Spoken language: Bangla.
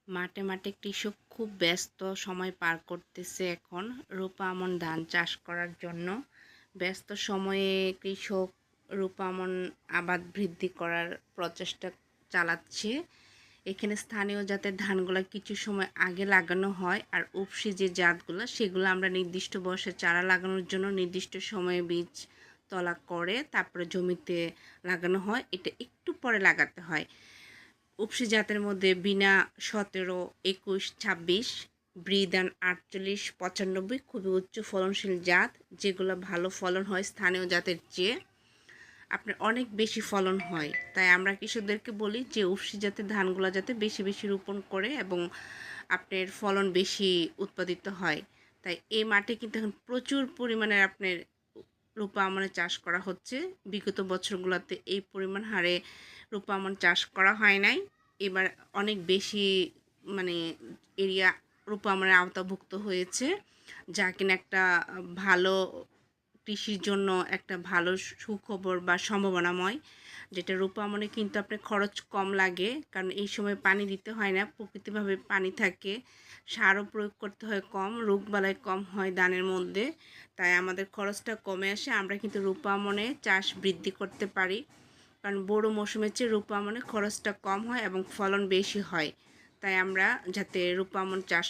মাঠে মাঠে কৃষক খুব ব্যস্ত সময় পার করতেছে এখন রূপা আমন ধান চাষ করার জন্য। ব্যস্ত সময়ে কৃষক রূপা আমন আবাদ বৃদ্ধি করার প্রচেষ্টা চালাচ্ছে। এখানে স্থানীয় জাতের ধানগুলো কিছু সময় আগে লাগানো হয়, আর উপসি যে জাতগুলো সেগুলো আমরা নির্দিষ্ট বয়সে চারা লাগানোর জন্য নির্দিষ্ট সময়ে বীজ তলা করে তারপরে জমিতে লাগানো হয়। এটা একটু পরে লাগাতে হয়। উপসি জাতের মধ্যে বিনা 17, 21, 26, ব্রিদান 48, 95 খুবই উচ্চ ফলনশীল জাত, যেগুলো ভালো ফলন হয় স্থানীয় জাতের চেয়ে আপনার অনেক বেশি ফলন হয়। তাই আমরা কৃষকদেরকে বলি যে উপসি জাতের ধানগুলো যাতে বেশি বেশি রোপণ করে এবং আপনার ফলন বেশি উৎপাদিত হয়। তাই এই মাঠে কিন্তু এখন প্রচুর পরিমাণে আপনার রূপা আমনের চাষ করা হচ্ছে। বিগত বছরগুলোতে এই পরিমাণ হারে রূপা আমন চাষ করা হয় নাই। এবার অনেক বেশি মানে এরিয়া রূপা আমনের আওতাভুক্ত হয়েছে, যা কিনা একটা ভালো কৃষির জন্য একটা ভালো সুখবর বা সম্ভাবনাময়। যেটা রূপা আমনে কিন্তু আপনার খরচ কম লাগে, কারণ এই সময় পানি দিতে হয় না, প্রকৃতিভাবে পানি থাকে, সারও প্রয়োগ করতে হয় কম, রোগবালাই কম হয় ধানের মধ্যে। তাই আমাদের খরচটা কমে আসে, আমরা কিন্তু রূপা আমনে চাষ বৃদ্ধি করতে পারি। কারণ বড় মৌসুমের চেয়ে রূপা আমনে খরচটা কম হয় এবং ফলন বেশি হয়। তাই আমরা যাতে রূপা আমন চাষ